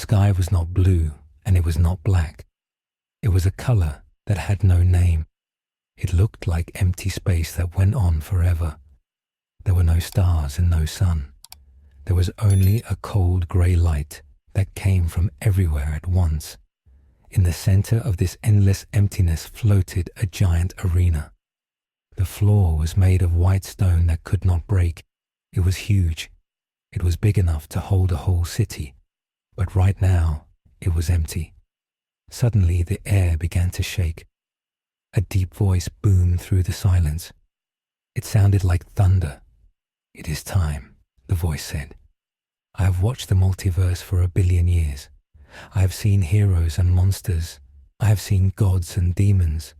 sky was not blue and it was not black. It was a color that had no name. It looked like empty space that went on forever. There were no stars and no sun. There was only a cold grey light that came from everywhere at once. In the center of this endless emptiness floated a giant arena. The floor was made of white stone that could not break. It was huge. It was big enough to hold a whole city. But right now, it was empty. Suddenly, the air began to shake. A deep voice boomed through the silence. It sounded like thunder. "It is time," the voice said. "I have watched the multiverse for 1 billion years. I have seen heroes and monsters. I have seen gods and demons.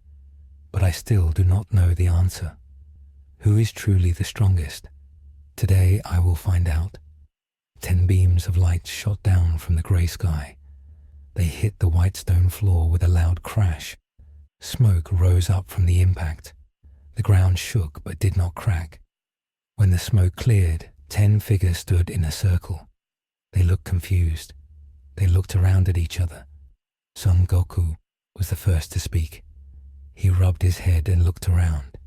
But I still do not know the answer. Who is truly the strongest? Today I will find out." 10 beams of light shot down from the grey sky. They hit the white stone floor with a loud crash. Smoke rose up from the impact. The ground shook but did not crack. When the smoke cleared, 10 figures stood in a circle. They looked confused. They looked around at each other. Son Goku was the first to speak. He rubbed his head and looked around.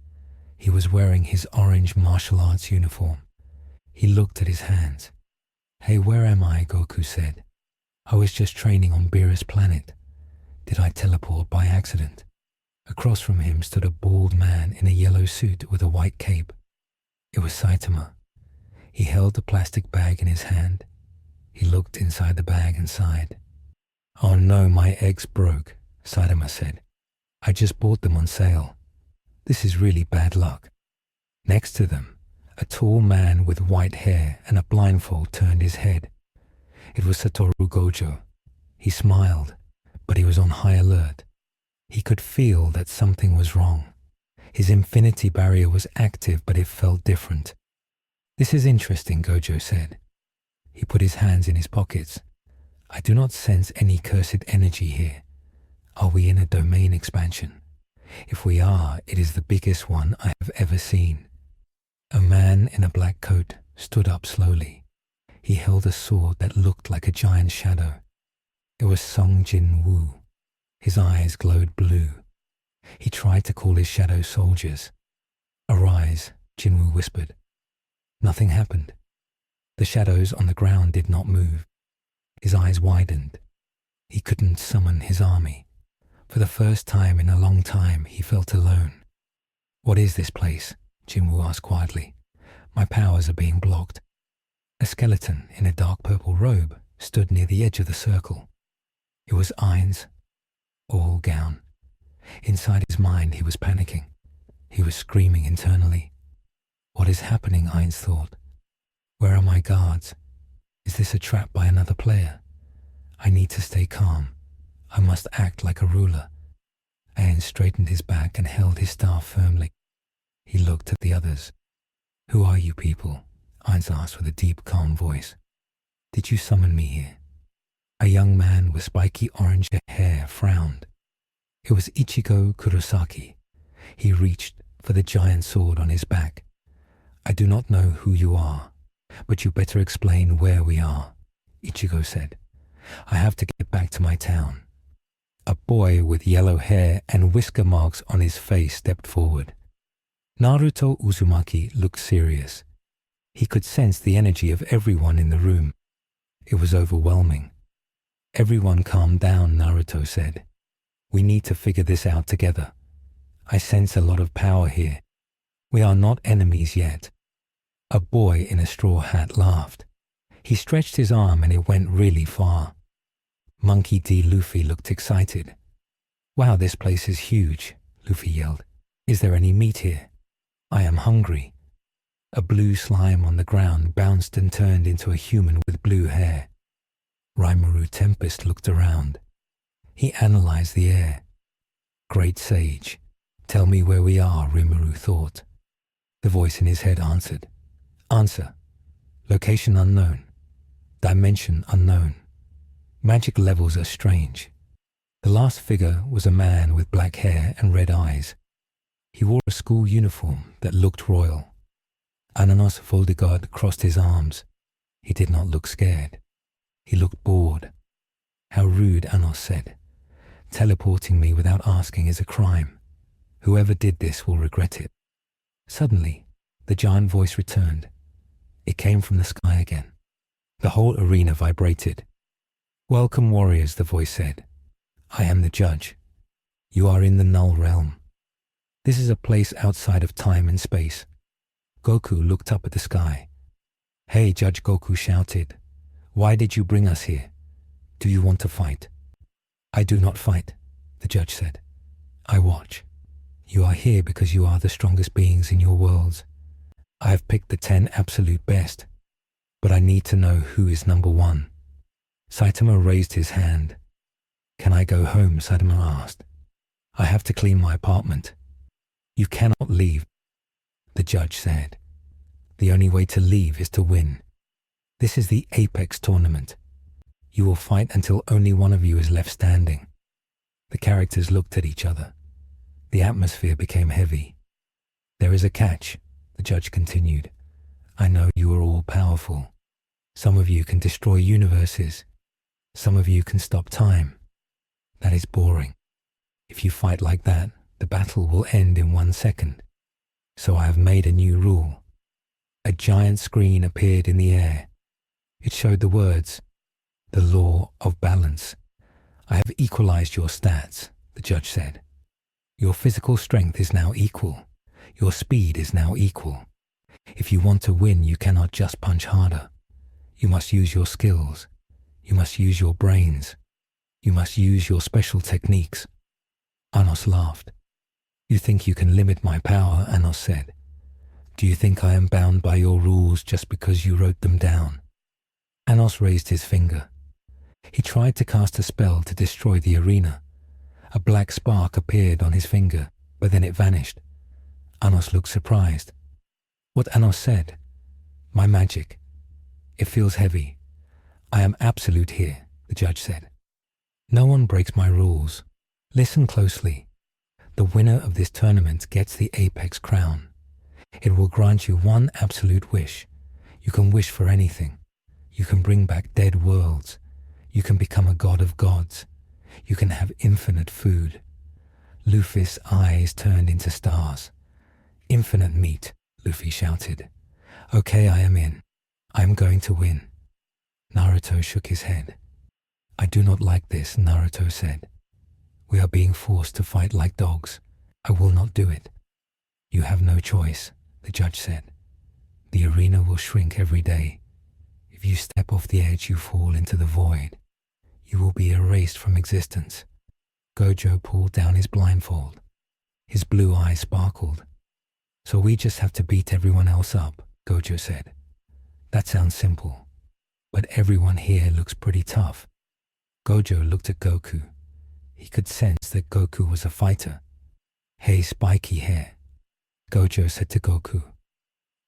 He was wearing his orange martial arts uniform. He looked at his hands. "Hey, where am I?" Goku said. "I was just training on Beerus' planet. Did I teleport by accident?" Across from him stood a bald man in a yellow suit with a white cape. It was Saitama. He held a plastic bag in his hand. He looked inside the bag and sighed. "Oh no, my eggs broke," Saitama said. "I just bought them on sale. This is really bad luck." Next to them, a tall man with white hair and a blindfold turned his head. It was Satoru Gojo. He smiled, but he was on high alert. He could feel that something was wrong. His infinity barrier was active, but it felt different. "This is interesting," Gojo said. He put his hands in his pockets. "I do not sense any cursed energy here. Are we in a domain expansion? If we are, it is the biggest one I have ever seen." A man in a black coat stood up slowly. He held a sword that looked like a giant shadow. It was Song Jin-woo. His eyes glowed blue. He tried to call his shadow soldiers. "Arise," Jinwoo whispered. Nothing happened. The shadows on the ground did not move. His eyes widened. He couldn't summon his army. For the first time in a long time, he felt alone. "What is this place?" Jinwoo asked quietly. "My powers are being blocked." A skeleton in a dark purple robe stood near the edge of the circle. It was Ainz, all gown. Inside his mind, he was panicking. He was screaming internally. "What is happening?" Ainz thought. "Where are my guards? Is this a trap by another player? I need to stay calm. I must act like a ruler." Ainz straightened his back and held his staff firmly. He looked at the others. "Who are you people?" Ainz asked with a deep, calm voice. "Did you summon me here?" A young man with spiky orange hair frowned. It was Ichigo Kurosaki. He reached for the giant sword on his back. "I do not know who you are, but you better explain where we are," Ichigo said. "I have to get back to my town." A boy with yellow hair and whisker marks on his face stepped forward. Naruto Uzumaki looked serious. He could sense the energy of everyone in the room. It was overwhelming. "Everyone calm down," Naruto said. "We need to figure this out together. I sense a lot of power here. We are not enemies yet." A boy in a straw hat laughed. He stretched his arm and it went really far. Monkey D. Luffy looked excited. "Wow, this place is huge," Luffy yelled. "Is there any meat here? I am hungry." A blue slime on the ground bounced and turned into a human with blue hair. Rimuru Tempest looked around. He analyzed the air. "Great sage, tell me where we are," Rimuru thought. The voice in his head answered. "Answer. Location unknown. Dimension unknown. Magic levels are strange." The last figure was a man with black hair and red eyes. He wore a school uniform that looked royal. Ananas Voldigoad crossed his arms. He did not look scared. He looked bored. Ainz said. Teleporting me without asking is a crime. Whoever did this will regret it. Suddenly, the giant voice returned. It came from the sky again. The whole arena vibrated. Welcome, warriors, the voice said. I am the judge. You are in the Null Realm. This is a place outside of time and space. Goku looked up at the sky. Hey, Judge, Goku shouted. Why did you bring us here? Do you want to fight? I do not fight, the judge said. I watch. You are here because you are the strongest beings in your worlds. I have picked the 10 absolute best, but I need to know who is number 1. Saitama raised his hand. Can I go home? Saitama asked. I have to clean my apartment. You cannot leave, the judge said. The only way to leave is to win. This is the Apex tournament. You will fight until only one of you is left standing. The characters looked at each other. The atmosphere became heavy. There is a catch, the judge continued. I know you are all powerful. Some of you can destroy universes. Some of you can stop time. That is boring. If you fight like that, the battle will end in 1 second. So I have made a new rule. A giant screen appeared in the air. It showed the words, the law of balance. I have equalized your stats, the judge said. Your physical strength is now equal. Your speed is now equal. If you want to win, you cannot just punch harder. You must use your skills. You must use your brains. You must use your special techniques. Ainz laughed. You think you can limit my power, Ainz said. Do you think I am bound by your rules just because you wrote them down? Ainz raised his finger. He tried to cast a spell to destroy the arena. A black spark appeared on his finger, but then it vanished. Ainz looked surprised. What Ainz said? My magic. It feels heavy. I am absolute here, the judge said. No one breaks my rules. Listen closely. The winner of this tournament gets the Apex crown. It will grant you 1 absolute wish. You can wish for anything. You can bring back dead worlds. You can become a god of gods. You can have infinite food. Luffy's eyes turned into stars. Infinite meat, Luffy shouted. Okay, I am in. I am going to win. Naruto shook his head. I do not like this, Naruto said. We are being forced to fight like dogs. I will not do it. You have no choice, the judge said. The arena will shrink every day. If you step off the edge, you fall into the void. You will be erased from existence. Gojo pulled down his blindfold. His blue eyes sparkled. So we just have to beat everyone else up, Gojo said. That sounds simple, but everyone here looks pretty tough. Gojo looked at Goku. He could sense that Goku was a fighter. Hey, spiky hair, Gojo said to Goku.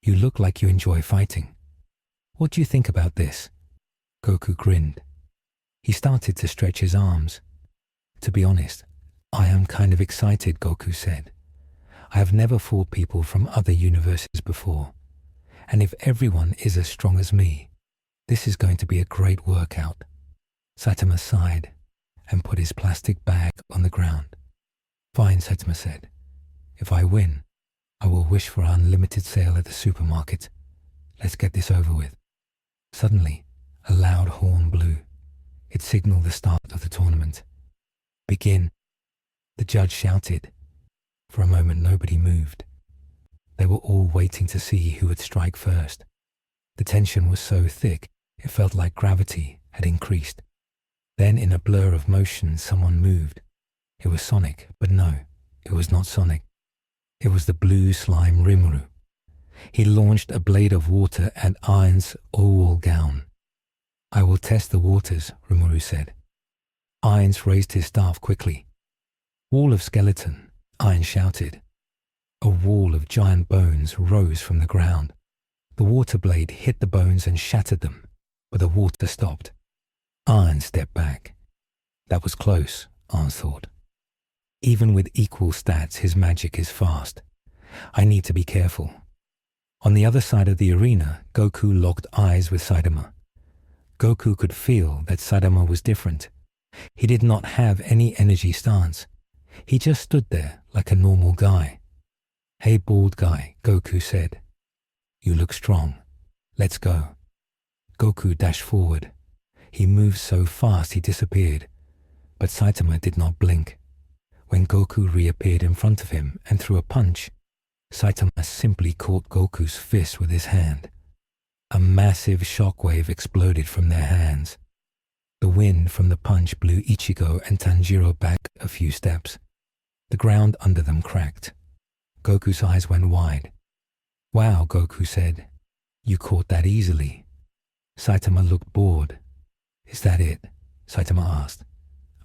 You look like you enjoy fighting. What do you think about this? Goku grinned. He started to stretch his arms. To be honest, I am kind of excited, Goku said. I have never fought people from other universes before. And if everyone is as strong as me, this is going to be a great workout. Saitama sighed and put his plastic bag on the ground. Fine, Saitama said. If I win, I will wish for an unlimited sale at the supermarket. Let's get this over with. Suddenly, a loud horn blew. It signaled the start of the tournament. Begin, the judge shouted. For a moment, nobody moved. They were all waiting to see who would strike first. The tension was so thick, it felt like gravity had increased. Then, in a blur of motion, someone moved. It was Sonic, but no, it was not Sonic. It was the blue slime Rimuru. He launched a blade of water at Ainz' Ooal gown. I will test the waters, Rimuru said. Ainz raised his staff quickly. Wall of skeleton, Ainz shouted. A wall of giant bones rose from the ground. The water blade hit the bones and shattered them, but the water stopped. Ainz stepped back. That was close, Ainz thought. Even with equal stats, his magic is fast. I need to be careful. On the other side of the arena, Goku locked eyes with Saitama. Goku could feel that Saitama was different. He did not have any energy stance. He just stood there like a normal guy. "Hey, bald guy," Goku said. "You look strong. Let's go." Goku dashed forward. He moved so fast he disappeared, but Saitama did not blink. When Goku reappeared in front of him and threw a punch, Saitama simply caught Goku's fist with his hand. A massive shockwave exploded from their hands. The wind from the punch blew Ichigo and Tanjiro back a few steps. The ground under them cracked. Goku's eyes went wide. "Wow," Goku said. "You caught that easily." Saitama looked bored. "Is that it?" Saitama asked.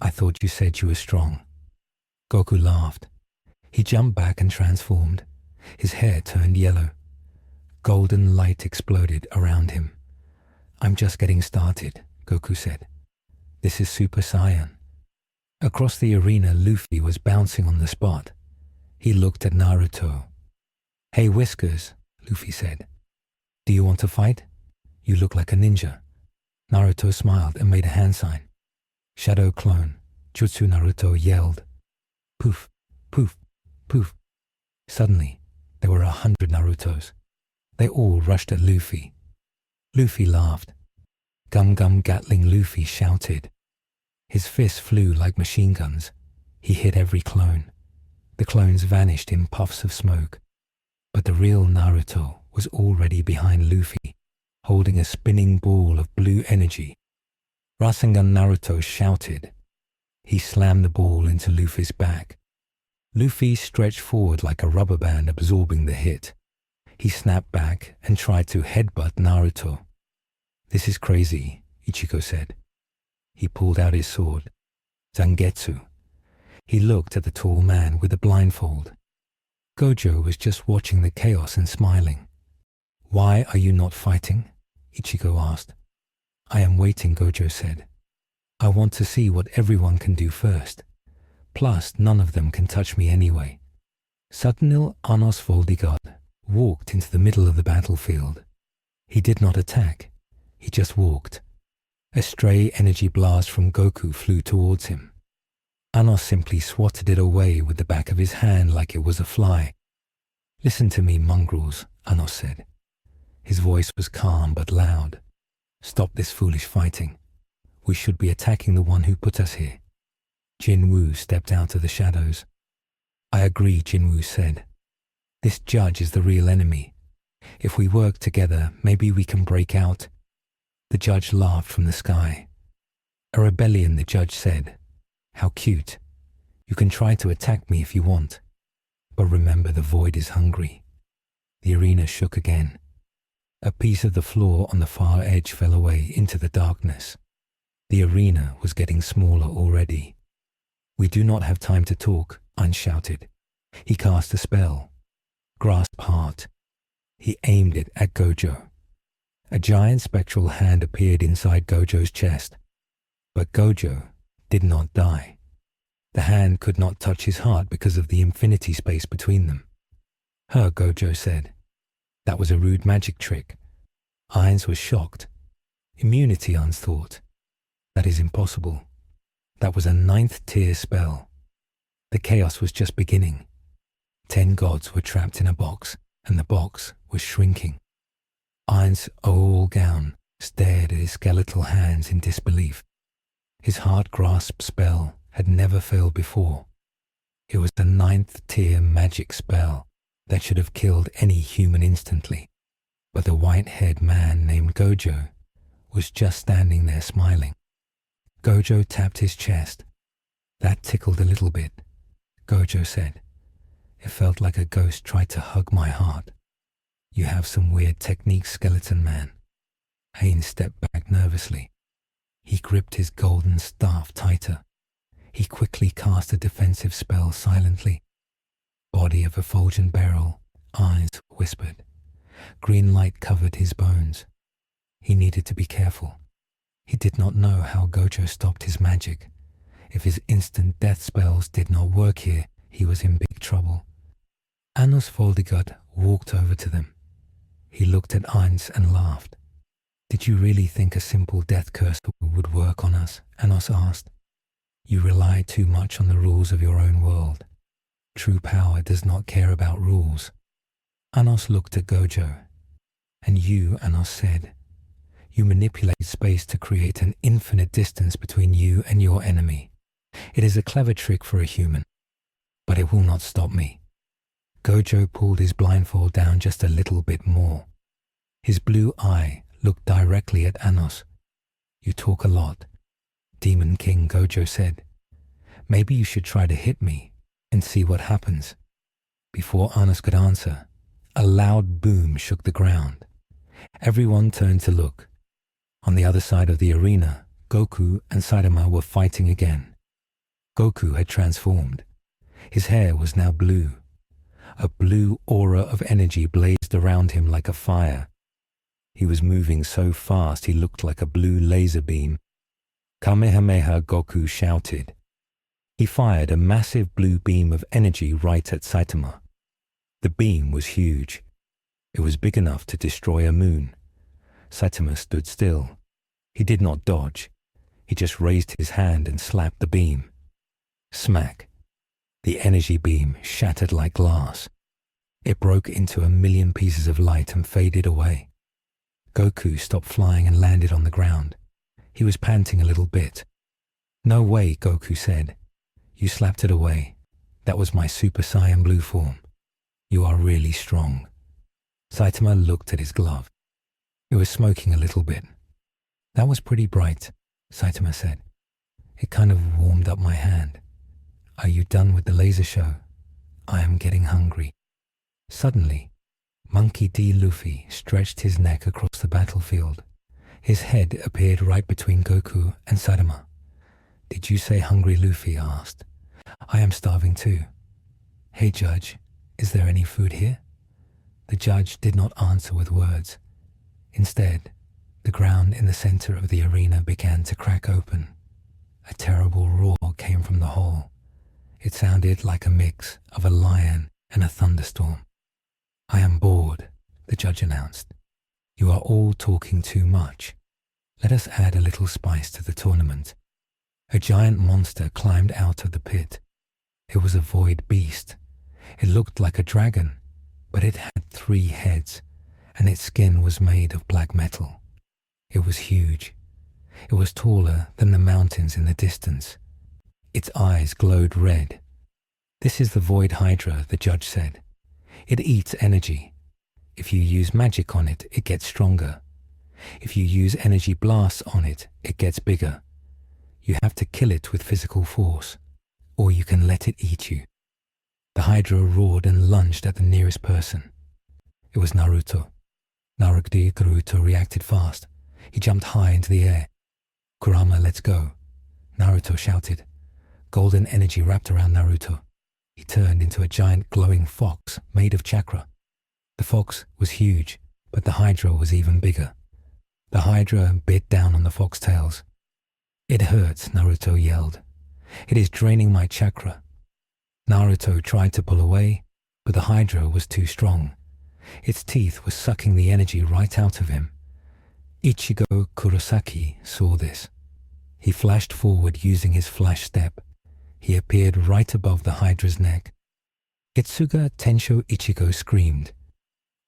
"I thought you said you were strong." Goku laughed. He jumped back and transformed. His hair turned yellow. Golden light exploded around him. "I'm just getting started," Goku said. "This is Super Saiyan." Across the arena, Luffy was bouncing on the spot. He looked at Naruto. "Hey, Whiskers," Luffy said. "Do you want to fight? You look like a ninja." Naruto smiled and made a hand sign. "Shadow clone," Jutsu Naruto yelled. Poof, poof, poof. Suddenly, there were 100 Narutos. They all rushed at Luffy. Luffy laughed. "Gum Gum Gatling," Luffy shouted. His fists flew like machine guns. He hit every clone. The clones vanished in puffs of smoke. But the real Naruto was already behind Luffy, holding a spinning ball of blue energy. Rasengan Naruto shouted. He slammed the ball into Luffy's back. Luffy stretched forward like a rubber band absorbing the hit. He snapped back and tried to headbutt Naruto. "This is crazy," Ichigo said. He pulled out his sword, Zangetsu. He looked at the tall man with the blindfold. Gojo was just watching the chaos and smiling. "Why are you not fighting?" Ichigo asked. "I am waiting," Gojo said. "I want to see what everyone can do first. Plus, none of them can touch me anyway." Suddenly, Anos Voldigoad walked into the middle of the battlefield. He did not attack. He just walked. A stray energy blast from Goku flew towards him. Anos simply swatted it away with the back of his hand like it was a fly. "Listen to me, mongrels," Anos said. His voice was calm but loud. "Stop this foolish fighting. We should be attacking the one who put us here." Jinwoo stepped out of the shadows. "I agree," Jinwoo said. "This judge is the real enemy. If we work together, maybe we can break out." The judge laughed from the sky. "A rebellion," the judge said. "How cute. You can try to attack me if you want. But remember, the void is hungry." The arena shook again. A piece of the floor on the far edge fell away into the darkness. The arena was getting smaller already. "We do not have time to talk," Ainz shouted. He cast a spell. Grasp Heart. He aimed it at Gojo. A giant spectral hand appeared inside Gojo's chest. But Gojo did not die. The hand could not touch his heart because of the infinity space between them. Gojo said. "That was a rude magic trick." Ainz was shocked. "Immunity," Ainz thought. "That is impossible." That was a 9th tier spell. The chaos was just beginning. 10 gods were trapped in a box, and the box was shrinking. Ainz's Ooal gown stared at his skeletal hands in disbelief. His heart grasp spell had never failed before. It was the 9th tier magic spell that should have killed any human instantly. But the white-haired man named Gojo was just standing there smiling. Gojo tapped his chest. "That tickled a little bit," Gojo said. "It felt like a ghost tried to hug my heart. You have some weird technique, skeleton man." Ainz stepped back nervously. He gripped his golden staff tighter. He quickly cast a defensive spell silently. "Body of effulgent beryl," Ainz whispered. Green light covered his bones. He needed to be careful. He did not know how Gojo stopped his magic. If his instant death spells did not work here, he was in big trouble. Anos Voldigoad walked over to them. He looked at Ainz and laughed. "Did you really think a simple death curse would work on us?" Anos asked. You rely too much on the rules of your own world. True power does not care about rules. Anos looked at Gojo, and you, Anos said, you manipulate space to create an infinite distance between you and your enemy. It is a clever trick for a human, but it will not stop me. Gojo pulled his blindfold down just a little bit more. His blue eye looked directly at Anos. You talk a lot, Demon King Gojo said. Maybe you should try to hit me and see what happens. Before Anos could answer, a loud boom shook the ground. Everyone turned to look. On the other side of the arena, Goku and Saitama were fighting again. Goku had transformed. His hair was now blue. A blue aura of energy blazed around him like a fire. He was moving so fast he looked like a blue laser beam. Kamehameha, Goku shouted. He fired a massive blue beam of energy right at Saitama. The beam was huge. It was big enough to destroy a moon. Saitama stood still. He did not dodge. He just raised his hand and slapped the beam. Smack. The energy beam shattered like glass. It broke into a million pieces of light and faded away. Goku stopped flying and landed on the ground. He was panting a little bit. No way, Goku said. You slapped it away. That was my Super Saiyan blue form. You are really strong. Saitama looked at his glove. It was smoking a little bit. That was pretty bright, Saitama said. It kind of warmed up my hand. Are you done with the laser show? I am getting hungry. Suddenly, Monkey D. Luffy stretched his neck across the battlefield. His head appeared right between Goku and Saitama. Did you say hungry, Luffy asked. I am starving too. Hey Judge, is there any food here? The judge did not answer with words. Instead, the ground in the center of the arena began to crack open. A terrible roar came from the hole. It sounded like a mix of a lion and a thunderstorm. I am bored, the judge announced. You are all talking too much. Let us add a little spice to the tournament. A giant monster climbed out of the pit. It was a void beast. It looked like a dragon, but it had 3 heads, and its skin was made of black metal. It was huge. It was taller than the mountains in the distance. Its eyes glowed red. This is the Void Hydra, the judge said. It eats energy. If you use magic on it, it gets stronger. If you use energy blasts on it, it gets bigger. You have to kill it with physical force, or you can let it eat you. The Hydra roared and lunged at the nearest person. It was Naruto. Naruto reacted fast. He jumped high into the air. Kurama, let's go, Naruto shouted. Golden energy wrapped around Naruto. He turned into a giant glowing fox made of chakra. The fox was huge, but the Hydra was even bigger. The Hydra bit down on the fox tails. It hurts, Naruto yelled. It is draining my chakra. Naruto tried to pull away, but the Hydra was too strong. Its teeth were sucking the energy right out of him. Ichigo Kurosaki saw this. He flashed forward using his flash step. He appeared right above the Hydra's neck. Itsuga Tensho Ichigo screamed.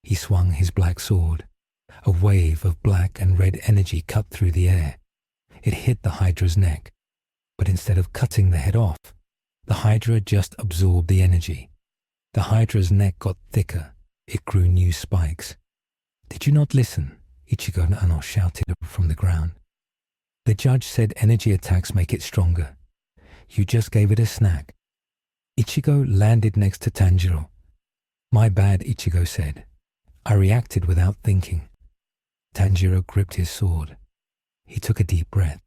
He swung his black sword. A wave of black and red energy cut through the air. It hit the Hydra's neck. But instead of cutting the head off, the Hydra just absorbed the energy. The Hydra's neck got thicker. It grew new spikes. Did you not listen? Ichigo and Ano shouted from the ground. The judge said energy attacks make it stronger. You just gave it a snack. Ichigo landed next to Tanjiro. My bad, Ichigo said. I reacted without thinking. Tanjiro gripped his sword. He took a deep breath.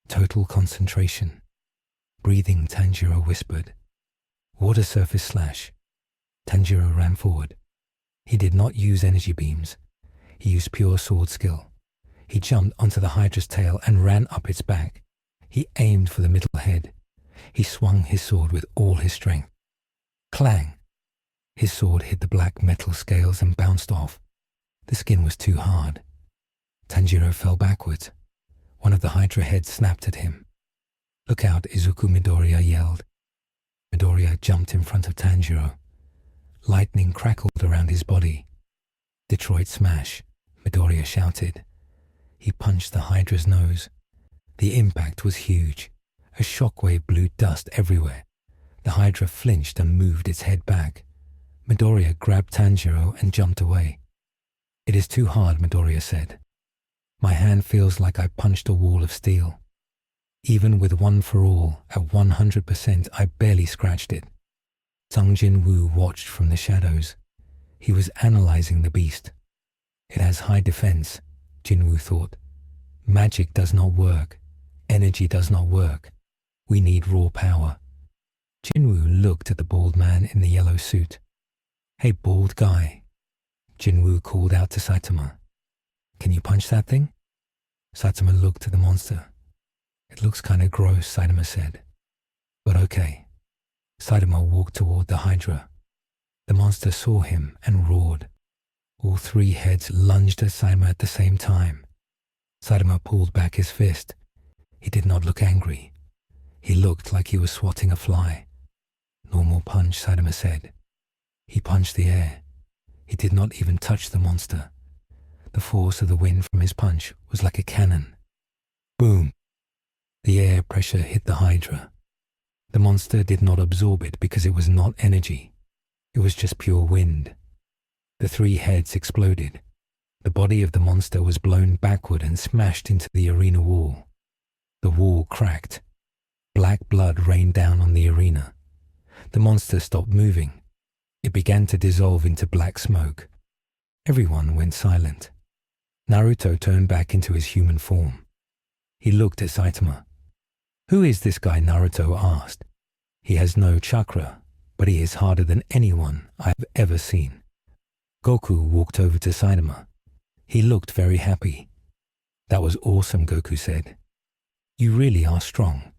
Total concentration. Breathing, Tanjiro whispered. Water surface slash. Tanjiro ran forward. He did not use energy beams. He used pure sword skill. He jumped onto the Hydra's tail and ran up its back. He aimed for the middle head. He swung his sword with all his strength. Clang! His sword hit the black metal scales and bounced off. The skin was too hard. Tanjiro fell backwards. One of the Hydra heads snapped at him. Look out, Izuku, Midoriya yelled. Midoriya jumped in front of Tanjiro. Lightning crackled around his body. Detroit smash, Midoriya shouted. He punched the Hydra's nose. The impact was huge. A shockwave blew dust everywhere. The Hydra flinched and moved its head back. Midoriya grabbed Tanjiro and jumped away. It is too hard, Midoriya said. My hand feels like I punched a wall of steel. Even with one for all, at 100%, I barely scratched it. Sung Jin-woo watched from the shadows. He was analyzing the beast. It has high defense, Jin-woo thought. Magic does not work. Energy does not work. We need raw power. Jin-woo looked at the bald man in the yellow suit. Hey, bald guy. Jin-woo called out to Saitama. Can you punch that thing? Saitama looked at the monster. It looks kind of gross, Saitama said. But okay. Saitama walked toward the Hydra. The monster saw him and roared. All three heads lunged at Saitama at the same time. Saitama pulled back his fist. He did not look angry. He looked like he was swatting a fly. Normal punch, Saitama said. He punched the air. He did not even touch the monster. The force of the wind from his punch was like a cannon. Boom! The air pressure hit the Hydra. The monster did not absorb it because it was not energy. It was just pure wind. The three heads exploded. The body of the monster was blown backward and smashed into the arena wall. The wall cracked. Black blood rained down on the arena. The monster stopped moving. It began to dissolve into black smoke. Everyone went silent. Naruto turned back into his human form. He looked at Saitama. Who is this guy? Naruto asked. He has no chakra, but he is harder than anyone I have ever seen. Goku walked over to Saitama. He looked very happy. That was awesome, Goku said. You really are strong.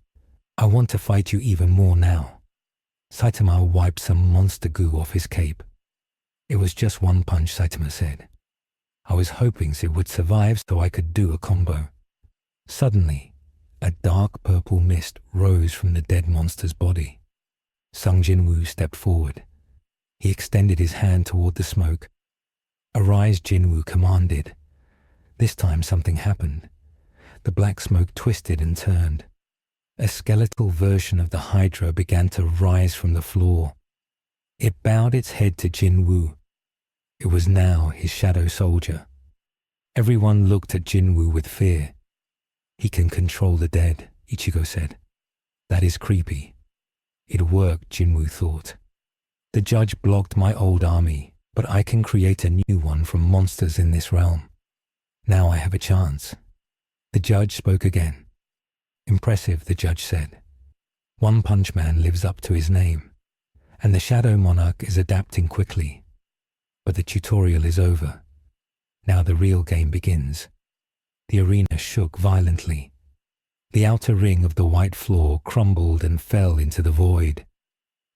I want to fight you even more now. Saitama wiped some monster goo off his cape. It was just one punch, Saitama said. I was hoping it would survive so I could do a combo. Suddenly, a dark purple mist rose from the dead monster's body. Sung Jin-woo stepped forward. He extended his hand toward the smoke. Arise, Jin-woo commanded. This time something happened. The black smoke twisted and turned. A skeletal version of the Hydra began to rise from the floor. It bowed its head to Jin-woo. It was now his shadow soldier. Everyone looked at Jin-woo with fear. He can control the dead, Ichigo said. That is creepy. It worked, Jin-woo thought. The judge blocked my old army, but I can create a new one from monsters in this realm. Now I have a chance. The judge spoke again. Impressive, the judge said. One Punch Man lives up to his name, and the Shadow Monarch is adapting quickly. But the tutorial is over. Now the real game begins. The arena shook violently. The outer ring of the white floor crumbled and fell into the void.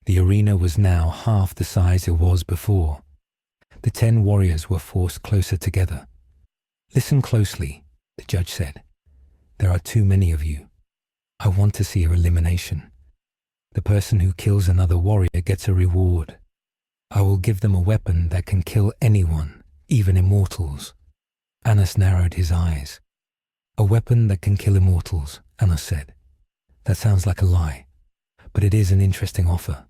The arena was now half the size it was before. The 10 warriors were forced closer together. Listen closely, the judge said. There are too many of you. I want to see your elimination. The person who kills another warrior gets a reward. I will give them a weapon that can kill anyone, even immortals. Anas narrowed his eyes. A weapon that can kill immortals, Anas said. That sounds like a lie, but it is an interesting offer.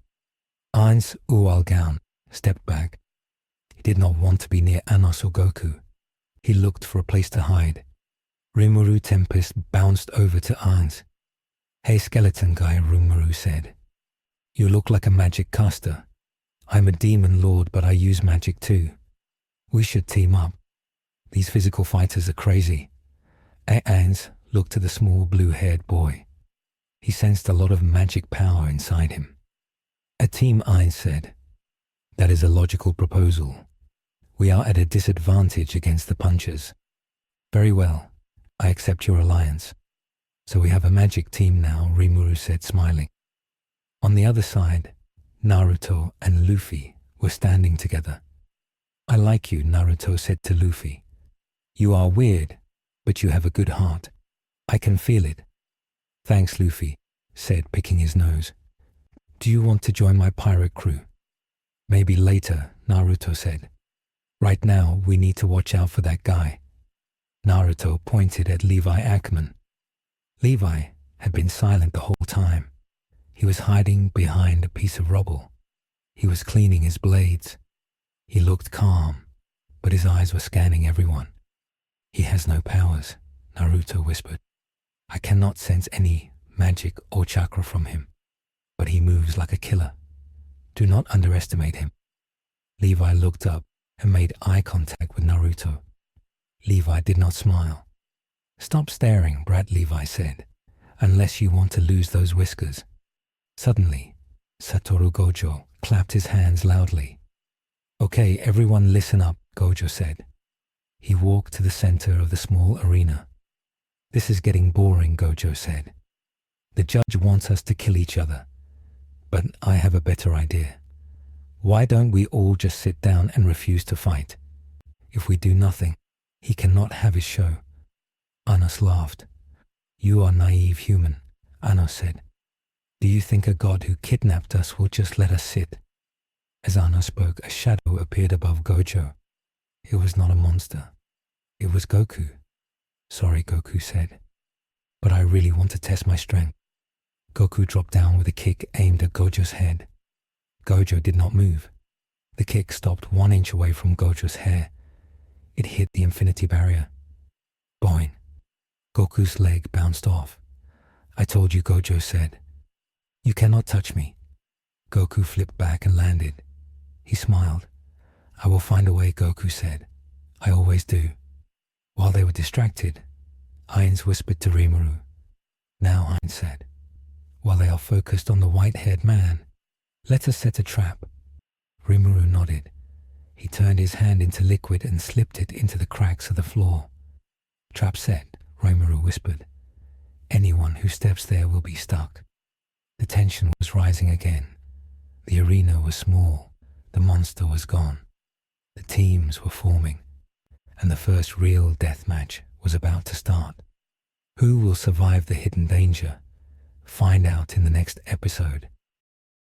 Ainz Ooal stepped back. He did not want to be near Anas or Goku. He looked for a place to hide. Rimuru Tempest bounced over to Ainz. Hey skeleton guy, Rimuru said. You look like a magic caster. I'm a demon lord, but I use magic too. We should team up. These physical fighters are crazy. Ainz looked at the small blue-haired boy. He sensed a lot of magic power inside him. A team, Ainz said. That is a logical proposal. We are at a disadvantage against the punchers. Very well. I accept your alliance. So we have a magic team now, Rimuru said, smiling. On the other side, Naruto and Luffy were standing together. I like you, Naruto said to Luffy. You are weird, but you have a good heart. I can feel it. Thanks, Luffy, said, picking his nose. Do you want to join my pirate crew? Maybe later, Naruto said. Right now, we need to watch out for that guy. Naruto pointed at Levi Ackerman. Levi had been silent the whole time. He was hiding behind a piece of rubble. He was cleaning his blades. He looked calm, but his eyes were scanning everyone. He has no powers, Naruto whispered. I cannot sense any magic or chakra from him, but he moves like a killer. Do not underestimate him. Levi looked up and made eye contact with Naruto. Levi did not smile. Stop staring, Brat, Levi said, unless you want to lose those whiskers. Suddenly, Satoru Gojo clapped his hands loudly. Okay, everyone listen up, Gojo said. He walked to the center of the small arena. This is getting boring, Gojo said. The judge wants us to kill each other. But I have a better idea. Why don't we all just sit down and refuse to fight? If we do nothing, he cannot have his show. Anos laughed. You are naive human, Anos said. Do you think a god who kidnapped us will just let us sit? As Anos spoke, a shadow appeared above Gojo. It was not a monster. It was Goku. Sorry, Goku said. But I really want to test my strength. Goku dropped down with a kick aimed at Gojo's head. Gojo did not move. The kick stopped 1 inch away from Gojo's hair. It hit the infinity barrier. Boing. Goku's leg bounced off. I told you, Gojo said. You cannot touch me. Goku flipped back and landed. He smiled. I will find a way, Goku said. I always do. While they were distracted, Ainz whispered to Rimuru. Now, Ainz said, while they are focused on the white-haired man, let us set a trap. Rimuru nodded. He turned his hand into liquid and slipped it into the cracks of the floor. Trap set, Rimuru whispered. Anyone who steps there will be stuck. The tension was rising again. The arena was small. The monster was gone. The teams were forming. And the first real death match was about to start. Who will survive the hidden danger? Find out in the next episode.